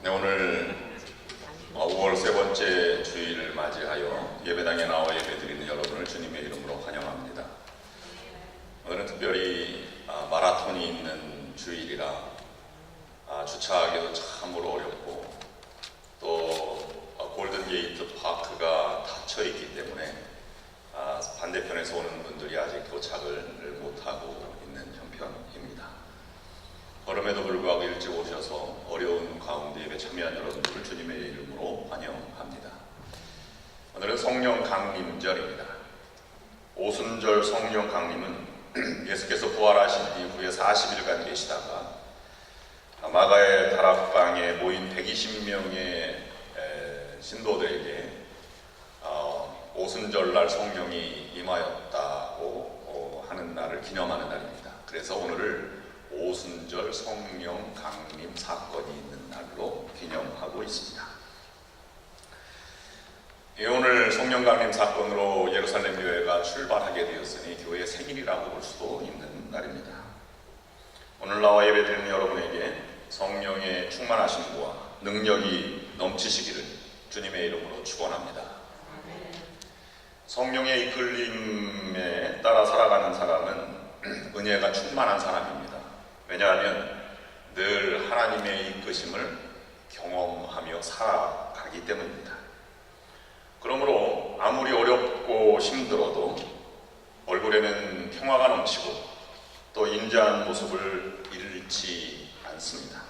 네, 오늘 5월 세 번째 주일을 맞이하여 예배당에 나와 예배드리는 여러분을 주님의 이름으로 환영합니다. 오늘은 특별히 마라톤이 있는 주일이라 주차하기도 참으로 어렵고 또 골든게이트 파크가 닫혀 있기 때문에 반대편에서 오는 분들이 아직 도착을 못하고 있는 형편입니다. 그럼에도 불구하고 일찍 오셔서 어려운 가운데 예배 참여한 여러분들을 주님의 이름으로 환영합니다. 오늘은 성령 강림절입니다. 오순절 성령 강림은 예수께서 부활하신 이후에 40일간 계시다가 마가의 다락방에 모인 120명의 신도들에게 오순절날 성령이 임하였다고 하는 날을 기념하는 날입니다. 그래서 오늘을 오순절 성령 강림 사건이 있는 날로 기념하고 있습니다. 오늘 성령 강림 사건으로 예루살렘 교회가 출발하게 되었으니 교회의 생일이라고 볼 수도 있는 날입니다. 오늘 나와 예배드리는 여러분에게 성령의 충만하심과 능력이 넘치시기를 주님의 이름으로 축원합니다. 성령의 이끌림에 따라 살아가는 사람은 은혜가 충만한 사람입니다. 왜냐하면 늘 하나님의 이끄심을 경험하며 살아가기 때문입니다. 그러므로 아무리 어렵고 힘들어도 얼굴에는 평화가 넘치고 또 인자한 모습을 잃지 않습니다.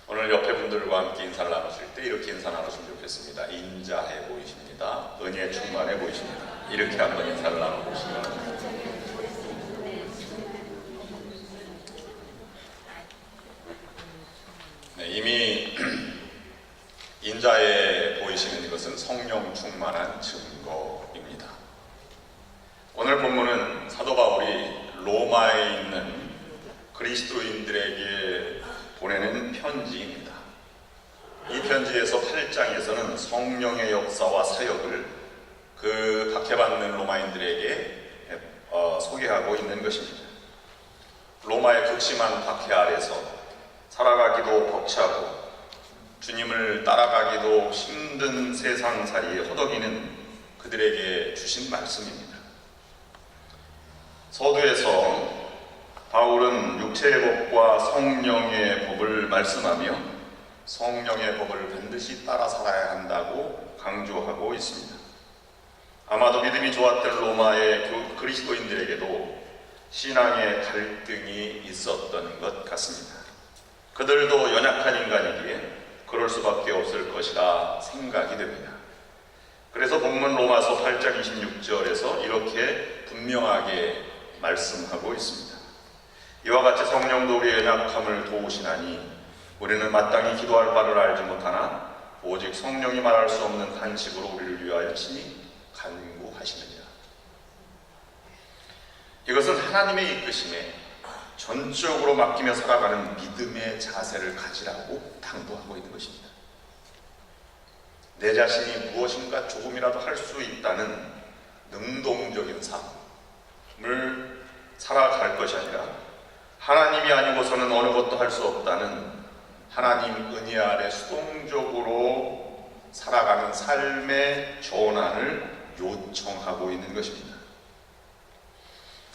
오늘 옆에 분들과 함께 인사를 나누실 때 이렇게 인사 나누시면 좋겠습니다. 인자해 보이십니다. 은혜 충만해 보이십니다. 이렇게 한번 인사를 나눠보시면 이미 인자해 보이시는 이것은 성령 충만한 증거입니다. 오늘 본문은 사도 바울이 로마에 있는 그리스도인들에게 보내는 편지입니다. 이 편지에서 8장에서는 성령의 역사와 사역을 그 박해받는 로마인들에게 소개하고 있는 것입니다. 로마의 극심한 박해 아래서 살아가기도 벅차고 주님을 따라가기도 힘든 세상살이에 허덕이는 그들에게 주신 말씀입니다. 서두에서 바울은 육체의 법과 성령의 법을 말씀하며 성령의 법을 반드시 따라 살아야 한다고 강조하고 있습니다. 아마도 믿음이 좋았던 로마의 그리스도인들에게도 신앙의 갈등이 있었던 것 같습니다. 그들도 연약한 인간이기에 그럴 수밖에 없을 것이라 생각이 됩니다. 그래서 본문 로마서 8장 26절에서 이렇게 분명하게 말씀하고 있습니다. 이와 같이 성령도 우리의 연약함을 도우시나니 우리는 마땅히 기도할 바를 알지 못하나 오직 성령이 말할 수 없는 간식으로 우리를 위하여 친히 간구하시느니라. 이것은 하나님의 이끄심에 전적으로 맡기며 살아가는 믿음의 자세를 가지라고 당부하고 있는 것입니다. 내 자신이 무엇인가 조금이라도 할 수 있다는 능동적인 삶을 살아갈 것이 아니라 하나님이 아니고서는 어느 것도 할 수 없다는 하나님 은혜 아래 수동적으로 살아가는 삶의 전환을 요청하고 있는 것입니다.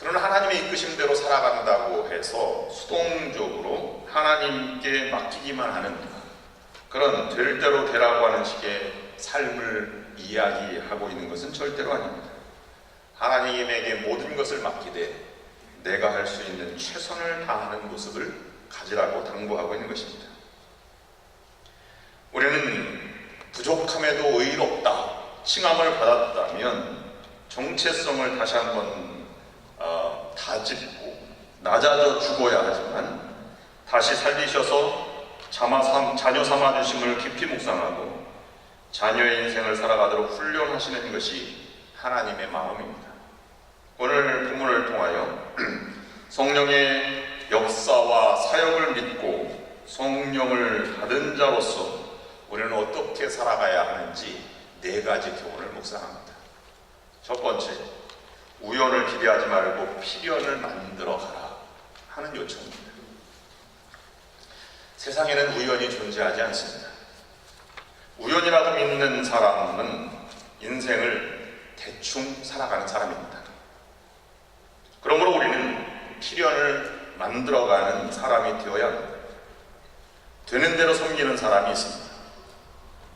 그러나 하나님의 이끄심대로 살아간다고 해서 수동적으로 하나님께 맡기기만 하는 그런 될 대로 되라고 하는 식의 삶을 이야기하고 있는 것은 절대로 아닙니다. 하나님에게 모든 것을 맡기되 내가 할 수 있는 최선을 다하는 모습을 가지라고 당부하고 있는 것입니다. 우리는 부족함에도 의롭다, 칭함을 받았다면 정체성을 다시 한번 다짓고 낮아져 죽어야 하지만 다시 살리셔서 자녀 삼아주심을 깊이 묵상하고 자녀의 인생을 살아가도록 훈련하시는 것이 하나님의 마음입니다. 오늘 본문을 통하여 성령의 역사와 사역을 믿고 성령을 받은 자로서 우리는 어떻게 살아가야 하는지 4가지 교훈을 묵상합니다. 첫 번째, 우연을 기대하지 말고 필연을 만들어 가라 하는 요청입니다. 세상에는 우연이 존재하지 않습니다. 우연이라고 믿는 사람은 인생을 대충 살아가는 사람입니다. 그러므로 우리는 필연을 만들어가는 사람이 되어야 합니다. 되는 대로 섬기는 사람이 있습니다.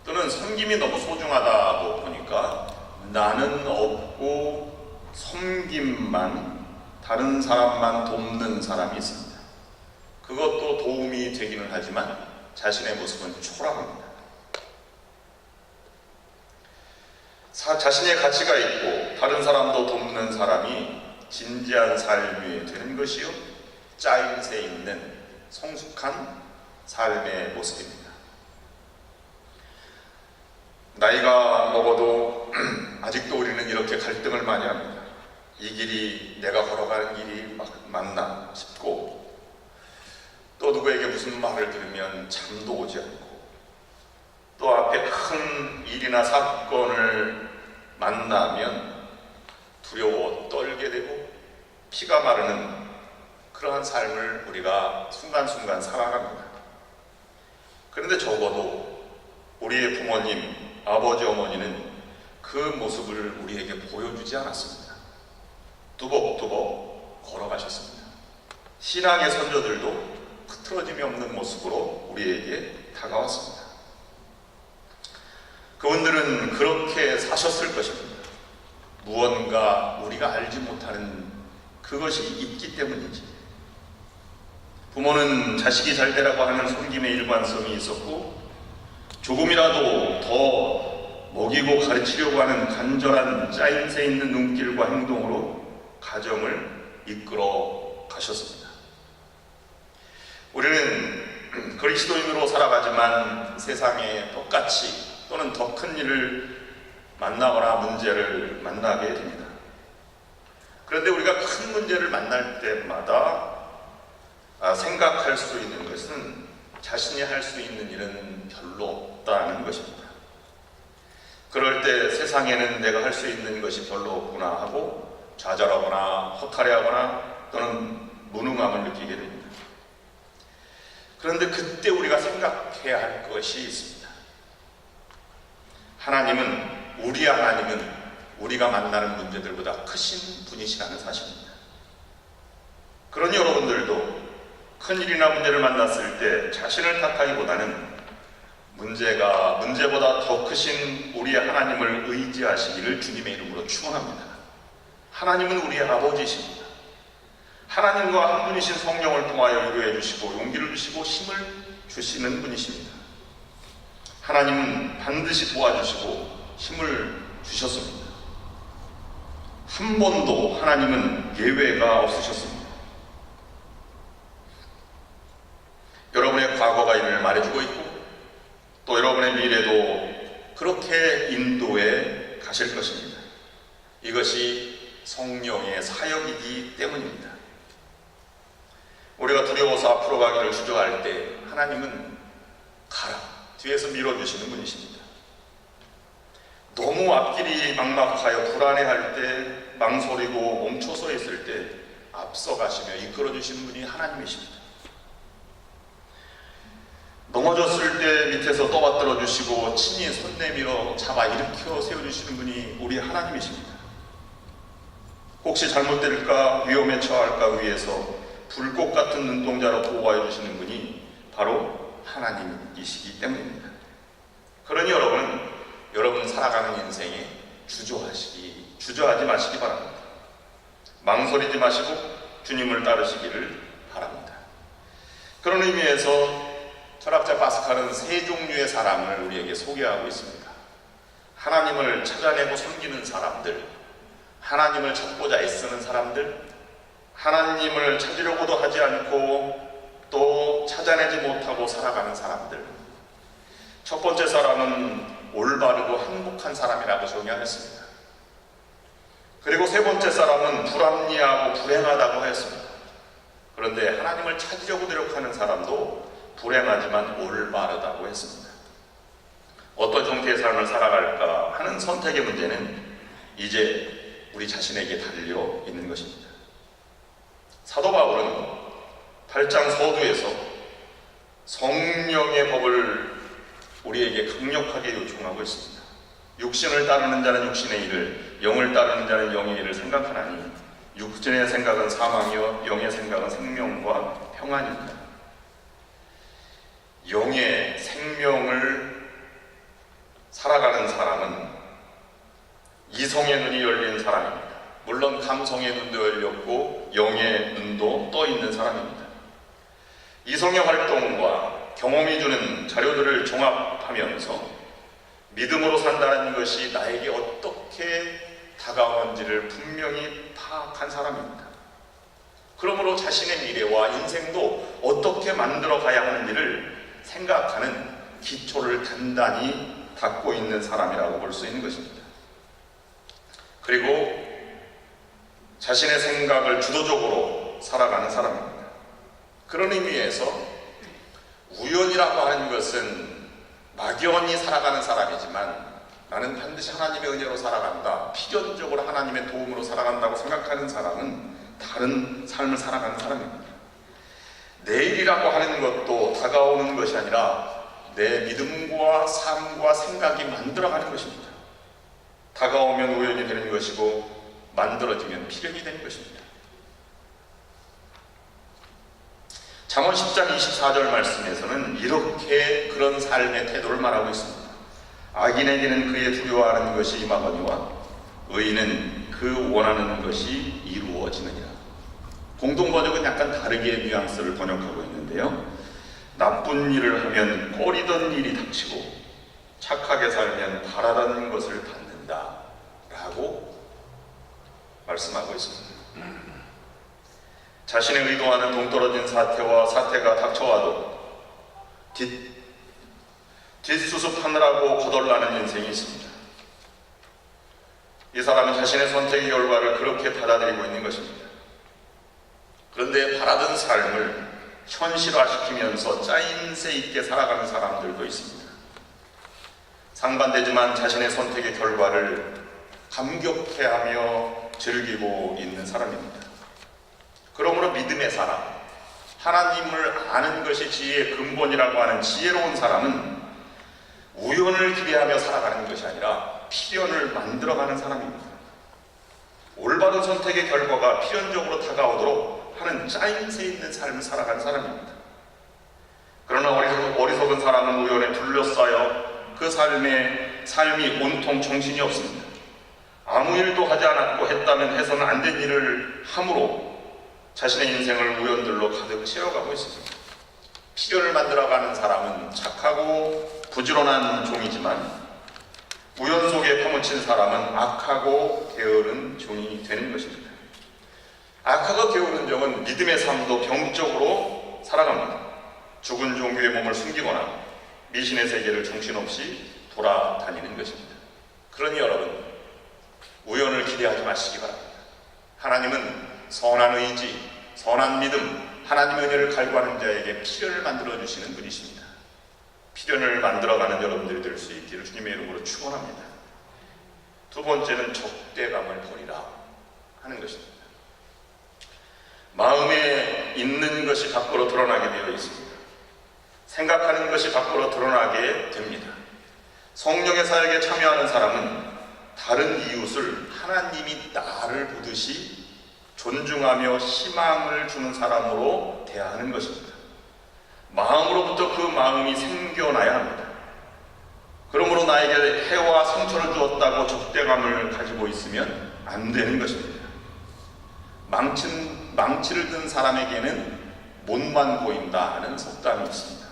또는 섬김이 너무 소중하다고 보니까 나는 없고 섬김만, 다른 사람만 돕는 사람이 있습니다. 그것도 도움이 되기는 하지만 자신의 모습은 초라합니다. 자신의 가치가 있고 다른 사람도 돕는 사람이 진지한 삶이 되는 것이요, 짜임새 있는 성숙한 삶의 모습입니다. 나이가 먹어도 아직도 우리는 이렇게 갈등을 많이 합니다. 이 길이 내가 걸어가는 길이 맞나 싶고, 또 누구에게 무슨 말을 들으면 잠도 오지 않고, 또 앞에 큰 일이나 사건을 만나면 두려워 떨게 되고 피가 마르는 그러한 삶을 우리가 순간순간 살아갑니다. 그런데 적어도 우리의 부모님, 아버지, 어머니는 그 모습을 우리에게 보여주지 않았습니다. 뚜벅뚜벅 걸어가셨습니다. 신앙의 선조들도 흐트러짐이 없는 모습으로 우리에게 다가왔습니다. 그분들은 그렇게 사셨을 것입니다. 무언가 우리가 알지 못하는 그것이 있기 때문이지. 부모는 자식이 잘 되라고 하는 섬김의 일관성이 있었고, 조금이라도 더 먹이고 가르치려고 하는 간절한 짜임새 있는 눈길과 행동으로 가정을 이끌어 가셨습니다. 우리는 그리스도인으로 살아가지만 세상에 똑같이 또는 더 큰 일을 만나거나 문제를 만나게 됩니다. 그런데 우리가 큰 문제를 만날 때마다 생각할 수 있는 것은 자신이 할 수 있는 일은 별로 없다는 것입니다. 그럴 때 세상에는 내가 할 수 있는 것이 별로 없구나 하고 좌절하거나 허탈해하거나 또는 무능함을 느끼게 됩니다. 그런데 그때 우리가 생각해야 할 것이 있습니다. 우리 하나님은 우리가 만나는 문제들보다 크신 분이시라는 사실입니다. 그러니 여러분들도 큰 일이나 문제를 만났을 때 자신을 탓하기보다는 문제보다 더 크신 우리의 하나님을 의지하시기를 주님의 이름으로 축원합니다. 하나님은 우리의 아버지이십니다. 하나님과 한 분이신 성령을 통하여 위로해 주시고 용기를 주시고 힘을 주시는 분이십니다. 하나님은 반드시 도와주시고 힘을 주셨습니다. 한 번도 하나님은 예외가 없으셨습니다. 여러분의 과거가 이를 말해주고 있고, 또 여러분의 미래도 그렇게 인도해 가실 것입니다. 이것이 성령의 사역이기 때문입니다. 우리가 두려워서 앞으로 가기를 주저할 때 하나님은 가라, 뒤에서 밀어주시는 분이십니다. 너무 앞길이 막막하여 불안해할 때, 망설이고 멈춰서 있을 때 앞서가시며 이끌어주시는 분이 하나님이십니다. 넘어졌을 때 밑에서 떠받들어 주시고 친히 손 내밀어 잡아 일으켜 세워주시는 분이 우리 하나님이십니다. 혹시 잘못될까, 위험에 처할까 위해서 불꽃 같은 눈동자로 보호해 주시는 분이 바로 하나님이시기 때문입니다. 그러니 여러분 살아가는 인생에 주저하지 마시기 바랍니다. 망설이지 마시고 주님을 따르시기를 바랍니다. 그런 의미에서 철학자 파스칼은 세 종류의 사람을 우리에게 소개하고 있습니다. 하나님을 찾아내고 섬기는 사람들, 하나님을 찾고자 애쓰는 사람들, 하나님을 찾으려고도 하지 않고 또 찾아내지 못하고 살아가는 사람들. 첫 번째 사람은 올바르고 행복한 사람이라고 정의하였습니다. 그리고 세 번째 사람은 불합리하고 불행하다고 하였습니다. 그런데 하나님을 찾으려고 노력하는 사람도 불행하지만 올바르다고 했습니다. 어떤 형태의 삶을 살아갈까 하는 선택의 문제는 이제 우리 자신에게 달려 있는 것입니다. 사도 바울은 8장 서두에서 성령의 법을 우리에게 강력하게 요청하고 있습니다. 육신을 따르는 자는 육신의 일을, 영을 따르는 자는 영의 일을 생각하나니 육신의 생각은 사망이요 영의 생각은 생명과 평안입니다. 영의 생명을 살아가는 사람은 이성의 눈이 열린 사람입니다. 물론 감성의 눈도 열렸고 영의 눈도 떠 있는 사람입니다. 이성의 활동과 경험이 주는 자료들을 종합하면서 믿음으로 산다는 것이 나에게 어떻게 다가오는지를 분명히 파악한 사람입니다. 그러므로 자신의 미래와 인생도 어떻게 만들어 가야 하는지를 생각하는 기초를 단단히 닦고 있는 사람이라고 볼 수 있는 것입니다. 그리고 자신의 생각을 주도적으로 살아가는 사람입니다. 그런 의미에서 우연이라고 하는 것은 막연히 살아가는 사람이지만 나는 반드시 하나님의 은혜로 살아간다, 필연적으로 하나님의 도움으로 살아간다고 생각하는 사람은 다른 삶을 살아가는 사람입니다. 내일이라고 하는 것도 다가오는 것이 아니라 내 믿음과 삶과 생각이 만들어가는 것입니다. 다가오면 우연이 되는 것이고 만들어지면 필연이 되는 것입니다. 잠언 10장 24절 말씀에서는 이렇게 그런 삶의 태도를 말하고 있습니다. 악인에게는 그의 두려워하는 것이 임하거니와 의인은 그 원하는 것이 이루어지느니라. 공동번역은 약간 다르게 뉘앙스를 번역하고 있는데요. 나쁜 일을 하면 꺼리던 일이 닥치고 착하게 살면 바라던 것을 받는다 라고 말씀하고 있습니다. 자신의 의도와는 동떨어진 사태와 사태가 닥쳐와도 뒷수습하느라고 거덜나는 인생이 있습니다. 이 사람은 자신의 선택의 결과를 그렇게 받아들이고 있는 것입니다. 그런데 바라던 삶을 현실화시키면서 짜임새 있게 살아가는 사람들도 있습니다. 상반되지만 자신의 선택의 결과를 감격해하며 즐기고 있는 사람입니다. 그러므로 믿음의 사람, 하나님을 아는 것이 지혜의 근본이라고 하는 지혜로운 사람은 우연을 기대하며 살아가는 것이 아니라 필연을 만들어가는 사람입니다. 올바른 선택의 결과가 필연적으로 다가오도록 하는 짜임새 있는 삶을 살아가는 사람입니다. 그러나 어리석은 사람은 우연에 둘러싸여 그 삶이 온통 정신이 없습니다. 아무 일도 하지 않았고 했다면 해서는 안 된 일을 함으로 자신의 인생을 우연들로 가득 채워가고 있습니다. 필연을 만들어가는 사람은 착하고 부지런한 종이지만 우연 속에 파묻힌 사람은 악하고 게으른 종이 되는 것입니다. 악하고 게으른 종은 믿음의 삶도 병적으로 살아갑니다. 죽은 종교의 몸을 숨기거나 미신의 세계를 정신없이 돌아다니는 것입니다. 그러니 여러분, 우연을 기대하지 마시기 바랍니다. 하나님은 선한 의지, 선한 믿음, 하나님의 은혜를 갈구하는 자에게 필연을 만들어주시는 분이십니다. 필연을 만들어가는 여러분들이 될 수 있기를 주님의 이름으로 축원합니다. 두 번째는 적대감을 버리라 하는 것입니다. 마음에 있는 것이 밖으로 드러나게 되어 있습니다. 생각하는 것이 밖으로 드러나게 됩니다. 성령의 사역에 참여하는 사람은 다른 이웃을 하나님이 나를 보듯이 존중하며 희망을 주는 사람으로 대하는 것입니다. 마음으로부터 그 마음이 생겨나야 합니다. 그러므로 나에게 해와 상처를 주었다고 적대감을 가지고 있으면 안 되는 것입니다. 망치를 든 사람에게는 못만 보인다 하는 속담이 있습니다.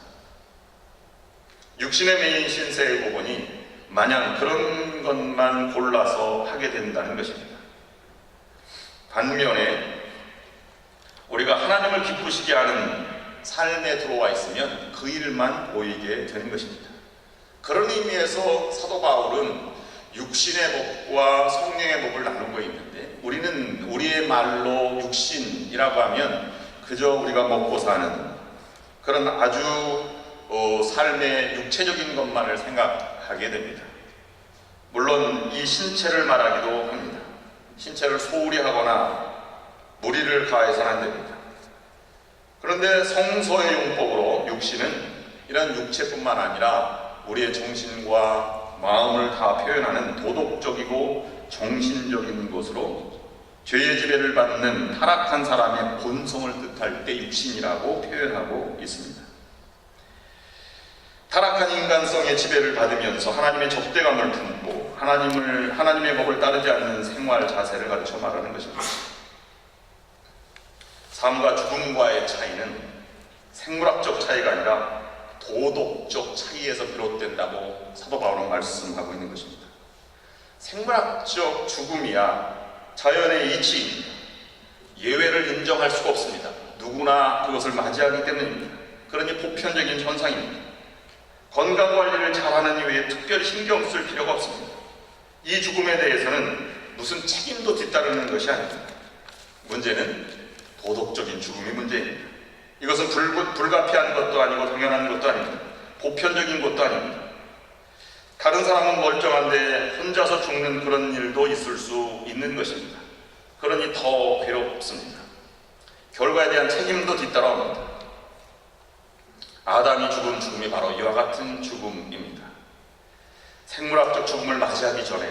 육신의 메인 신세의 부분이 마냥 그런 것만 골라서 하게 된다는 것입니다. 반면에 우리가 하나님을 기쁘시게 하는 삶에 들어와 있으면 그 일만 보이게 되는 것입니다. 그런 의미에서 사도 바울은 육신의 법과 성령의 법을 나누고 있는데 우리는 우리의 말로 육신이라고 하면 그저 우리가 먹고 사는 그런 아주 삶의 육체적인 것만을 생각하게 됩니다. 물론 이 신체를 말하기도 합니다. 신체를 소홀히 하거나 무리를 가해서는 안 됩니다. 그런데 성서의 용법으로 육신은 이런 육체뿐만 아니라 우리의 정신과 마음을 다 표현하는 도덕적이고 정신적인 것으로 죄의 지배를 받는 타락한 사람의 본성을 뜻할 때 육신이라고 표현하고 있습니다. 타락한 인간성의 지배를 받으면서 하나님의 적대감을 품고 하나님의 법을 따르지 않는 생활 자세를 가르쳐 말하는 것입니다. 삶과 죽음과의 차이는 생물학적 차이가 아니라 도덕적 차이에서 비롯된다고 사도 바울은 말씀하고 있는 것입니다. 생물학적 죽음이야 자연의 이치입니다. 예외를 인정할 수가 없습니다. 누구나 그것을 맞이하기 때문입니다. 그러니 보편적인 현상입니다. 건강관리를 잘하는 이외에 특별히 신경 쓸 필요가 없습니다. 이 죽음에 대해서는 무슨 책임도 뒤따르는 것이 아닙니다. 문제는 도덕적인 죽음이 문제입니다. 이것은 불가피한 것도 아니고 당연한 것도 아닙니다. 보편적인 것도 아닙니다. 다른 사람은 멀쩡한데 혼자서 죽는 그런 일도 있을 수 있는 것입니다. 그러니 더 괴롭습니다. 결과에 대한 책임도 뒤따라옵니다. 아담이 죽은 죽음이 바로 이와 같은 죽음입니다. 생물학적 죽음을 맞이하기 전에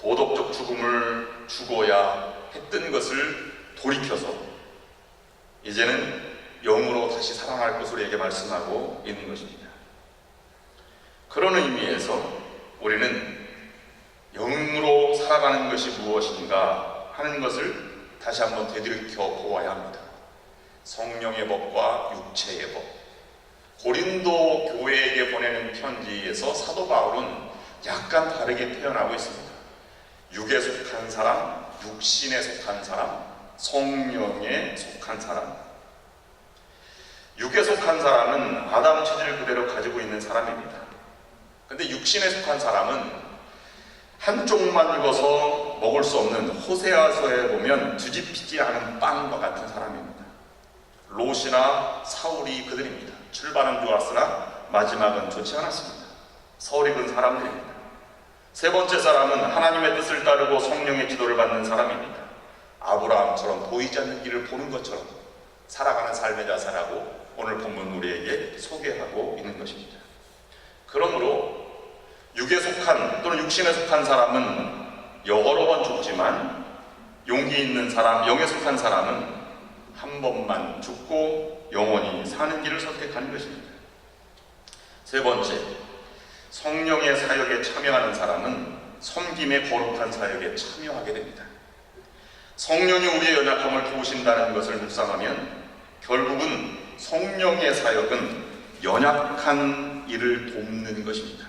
도덕적 죽음을 죽어야 했던 것을 돌이켜서 이제는 영으로 다시 살아날 것을 우리에게 말씀하고 있는 것입니다. 그런 의미에서 우리는 영으로 살아가는 것이 무엇인가 하는 것을 다시 한번 되돌이켜 보아야 합니다. 성령의 법과 육체의 법. 고린도 교회에게 보내는 편지에서 사도 바울은 약간 다르게 표현하고 있습니다. 육에 속한 사람, 육신에 속한 사람, 성령에 속한 사람. 육에 속한 사람은 아담 체질 그대로 가지고 있는 사람입니다. 근데 육신에 속한 사람은 한쪽만 익어서 먹을 수 없는 호세아서에 보면 뒤집히지 않은 빵과 같은 사람입니다. 롯이나 사울이 그들입니다. 출발은 좋았으나 마지막은 좋지 않았습니다. 서울익은 사람들입니다. 세 번째 사람은 하나님의 뜻을 따르고 성령의 지도를 받는 사람입니다. 아브라함처럼 보이지 않는 길을 보는 것처럼 살아가는 삶의 자세라고 오늘 본문 우리에게 소개하고 있는 것입니다. 그러므로 육에 속한 또는 육신에 속한 사람은 여러 번 죽지만 용기 있는 사람, 영에 속한 사람은 한 번만 죽고 영원히 사는 길을 선택하는 것입니다. 세 번째, 성령의 사역에 참여하는 사람은 섬김의 거룩한 사역에 참여하게 됩니다. 성령이 우리의 연약함을 도우신다는 것을 묵상하면 결국은 성령의 사역은 연약한 이를 돕는 것입니다.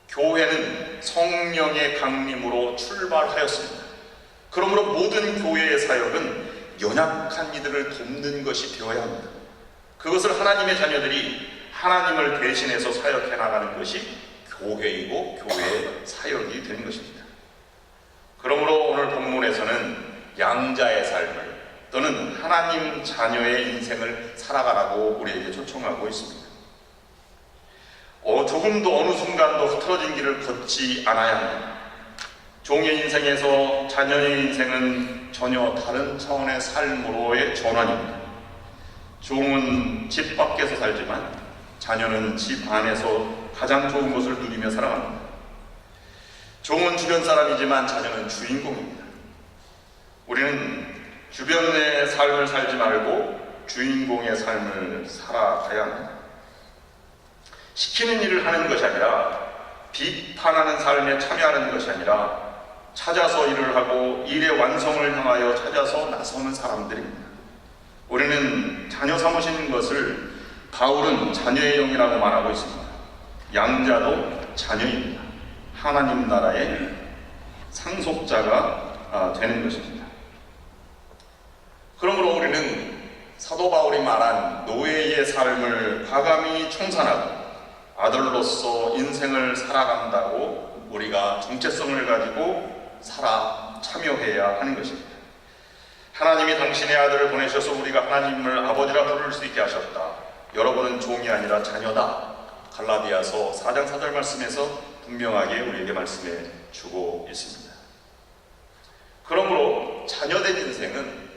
교회는 성령의 강림으로 출발하였습니다. 그러므로 모든 교회의 사역은 연약한 이들을 돕는 것이 되어야 합니다. 그것을 하나님의 자녀들이 하나님을 대신해서 사역해 나가는 것이 교회이고 교회의 사역이 되는 것입니다. 그러므로 오늘 본문에서는 양자의 삶을 또는 하나님 자녀의 인생을 살아가라고 우리에게 초청하고 있습니다. 조금도 어느 순간도 흐트러진 길을 걷지 않아야 합니다. 종의 인생에서 자녀의 인생은 전혀 다른 차원의 삶으로의 전환입니다. 종은 집 밖에서 살지만 자녀는 집 안에서 가장 좋은 것을 누리며 살아갑니다. 종은 주변 사람이지만 자녀는 주인공입니다. 우리는 주변의 삶을 살지 말고 주인공의 삶을 살아가야 합니다. 시키는 일을 하는 것이 아니라 비판하는 삶에 참여하는 것이 아니라 찾아서 일을 하고 일의 완성을 향하여 찾아서 나서는 사람들입니다. 우리는 자녀 삼으시는 것을 바울은 자녀의 영이라고 말하고 있습니다. 양자도 자녀입니다. 하나님 나라의 상속자가 되는 것입니다. 그러므로 우리는 사도 바울이 말한 노예의 삶을 과감히 청산하고 아들로서 인생을 살아간다고 우리가 정체성을 가지고 참여해야 하는 것입니다. 하나님이 당신의 아들을 보내셔서 우리가 하나님을 아버지라 부를 수 있게 하셨다. 여러분은 종이 아니라 자녀다. 갈라디아서 4장 4절 말씀에서 분명하게 우리에게 말씀해 주고 있습니다. 그러므로 자녀된 인생은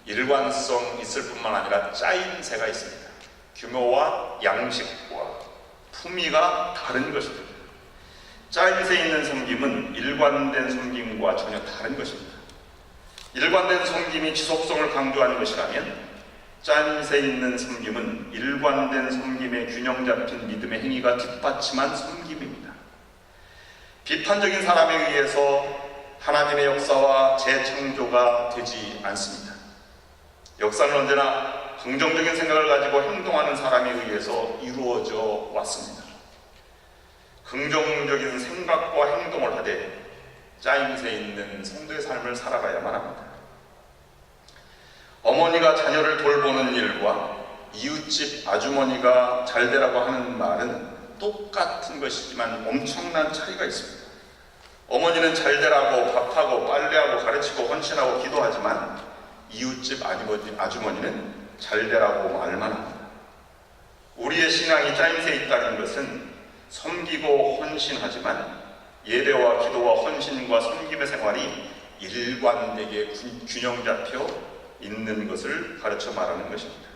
일관성 있을 뿐만 아니라 짜임새가 있습니다. 규모와 양식과 품위가 다른 것입니다. 짜임새 있는 섬김은 일관된 섬김과 전혀 다른 것입니다. 일관된 섬김이 지속성을 강조하는 것이라면 짜임새 있는 섬김은 일관된 섬김의 균형 잡힌 믿음의 행위가 뒷받침한 섬김입니다. 비판적인 사람에 의해서 하나님의 역사와 재창조가 되지 않습니다. 역사는 언제나 긍정적인 생각을 가지고 행동하는 사람에 의해서 이루어져 왔습니다. 긍정적인 생각과 행동을 하되 짜임새 있는 성도의 삶을 살아가야만 합니다. 어머니가 자녀를 돌보는 일과 이웃집 아주머니가 잘되라고 하는 말은 똑같은 것이지만 엄청난 차이가 있습니다. 어머니는 잘되라고 밥하고 빨래하고 가르치고 헌신하고 기도하지만 이웃집 아주머니는 잘되라고 말만 합니다. 우리의 신앙이 짜임새 있다는 것은 섬기고 헌신하지만 예배와 기도와 헌신과 섬김의 생활이 일관되게 균형 잡혀 있는 것을 가르쳐 말하는 것입니다.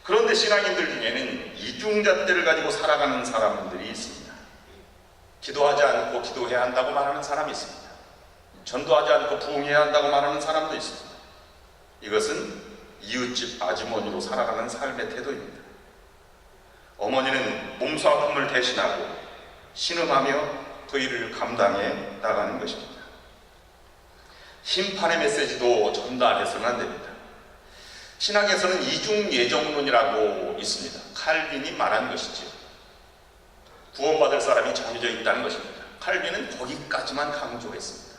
그런데 신앙인들 중에는 이중잣대를 가지고 살아가는 사람들이 있습니다. 기도하지 않고 기도해야 한다고 말하는 사람이 있습니다. 전도하지 않고 부흥해야 한다고 말하는 사람도 있습니다. 이것은 이웃집 아주머니로 살아가는 삶의 태도입니다. 어머니는 몸소 아픔을 대신하고 신음하며 그 일을 감당해 나가는 것입니다. 심판의 메시지도 전달해서는 안 됩니다. 신학에서는 이중 예정론이라고 있습니다. 칼빈이 말한 것이죠. 구원받을 사람이 정해져 있다는 것입니다. 칼빈은 거기까지만 강조했습니다.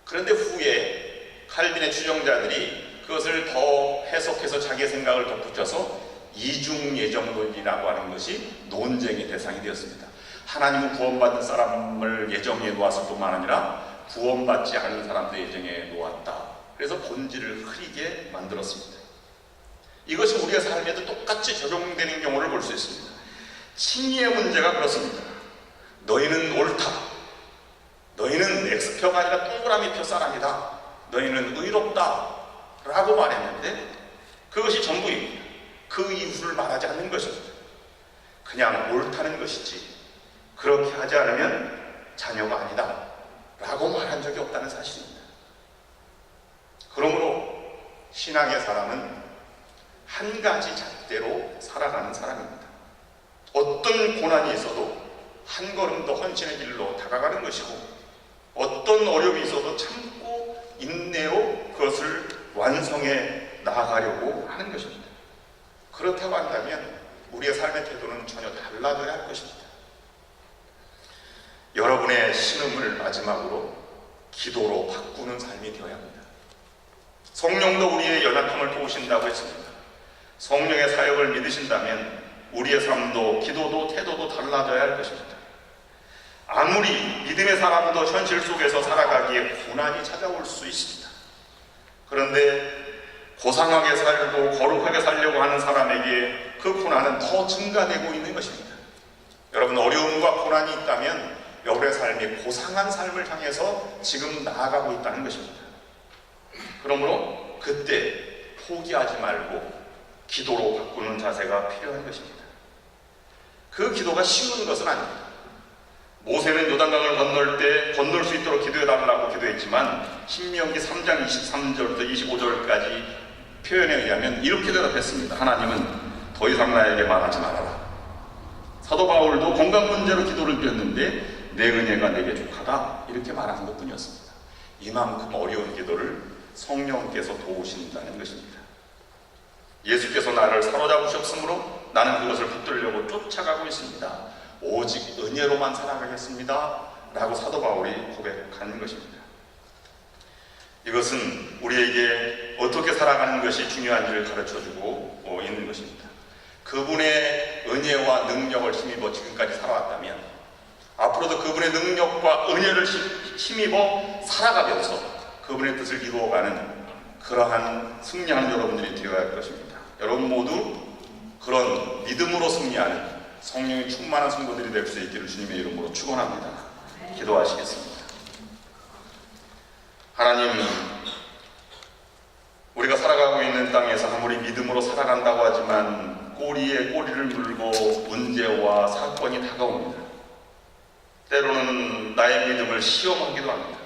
그런데 후에 칼빈의 추종자들이 그것을 더 해석해서 자기의 생각을 덧붙여서 이중 예정론이라고 하는 것이 논쟁의 대상이 되었습니다. 하나님은 구원받은 사람을 예정해 놓았을 뿐만 아니라 구원받지 않은 사람도 예정해 놓았다. 그래서 본질을 흐리게 만들었습니다. 이것이 우리의 삶에도 똑같이 적용되는 경우를 볼 수 있습니다. 칭의의 문제가 그렇습니다. 너희는 옳다. 너희는 X표가 아니라 동그라미 표 사람이다. 너희는 의롭다. 라고 말했는데 그것이 전부입니다. 그 이유를 말하지 않는 것입니다. 그냥 옳다는 것이지 그렇게 하지 않으면 자녀가 아니다. 라고 말한 적이 없다는 사실입니다. 그러므로 신앙의 사람은 한 가지 잣대로 살아가는 사람입니다. 어떤 고난이 있어도 한 걸음 더 헌신의 길로 다가가는 것이고 어떤 어려움이 있어도 참고 인내로 그것을 완성해 나아가려고 하는 것입니다. 그렇다고 한다면 우리의 삶의 태도는 전혀 달라져야 할 것입니다. 여러분의 신음을 마지막으로 기도로 바꾸는 삶이 되어야 합니다. 성령도 우리의 연약함을 도우신다고 했습니다. 성령의 사역을 믿으신다면 우리의 삶도 기도도 태도도 달라져야 할 것입니다. 아무리 믿음의 사람도 현실 속에서 살아가기에 고난이 찾아올 수 있습니다. 그런데 고상하게 살고 거룩하게 살려고 하는 사람에게 그 고난은 더 증가되고 있는 것입니다. 여러분 어려움과 고난이 있다면 여러분의 삶이 고상한 삶을 향해서 지금 나아가고 있다는 것입니다. 그러므로 그때 포기하지 말고 기도로 바꾸는 자세가 필요한 것입니다. 그 기도가 쉬운 것은 아닙니다. 모세는 요단강을 건널 수 있도록 기도해달라고 기도했지만 신명기 3장 23절부터 25절까지 표현에 의하면 이렇게 대답했습니다. 하나님은 더 이상 나에게 말하지 말아라. 사도 바울도 건강 문제로 기도를 드렸는데 내 은혜가 내게 족하다 이렇게 말하는 것뿐이었습니다. 이만큼 어려운 기도를 성령께서 도우신다는 것입니다. 예수께서 나를 사로잡으셨으므로 나는 그것을 붙들려고 쫓아가고 있습니다. 오직 은혜로만 살아가겠습니다. 라고 사도 바울이 고백하는 것입니다. 이것은 우리에게 어떻게 살아가는 것이 중요한지를 가르쳐주고 있는 것입니다. 그분의 은혜와 능력을 힘입어 지금까지 살아왔다면 앞으로도 그분의 능력과 은혜를 힘입어 살아가면서 그분의 뜻을 이루어가는 그러한 승리하는 여러분들이 되어야 할 것입니다. 여러분 모두 그런 믿음으로 승리하는 성령이 충만한 성도들이 될 수 있기를 주님의 이름으로 축원합니다. 기도하시겠습니다. 하나님, 우리가 살아가고 있는 땅에서 아무리 아무리 믿음으로 살아간다고 하지만 꼬리에 꼬리를 물고 문제와 사건이 다가옵니다. 때로는 나의 믿음을 시험하기도 합니다.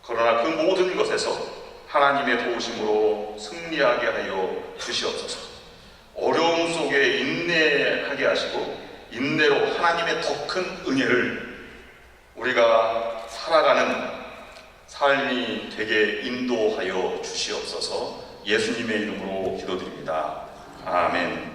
그러나 그 모든 것에서 하나님의 도우심으로 승리하게 하여 주시옵소서. 어려움 속에 인내하게 하시고 인내로 하나님의 더 큰 은혜를 우리가 살아가는 삶이 되게 인도하여 주시옵소서. 예수님의 이름으로 기도드립니다. 아멘.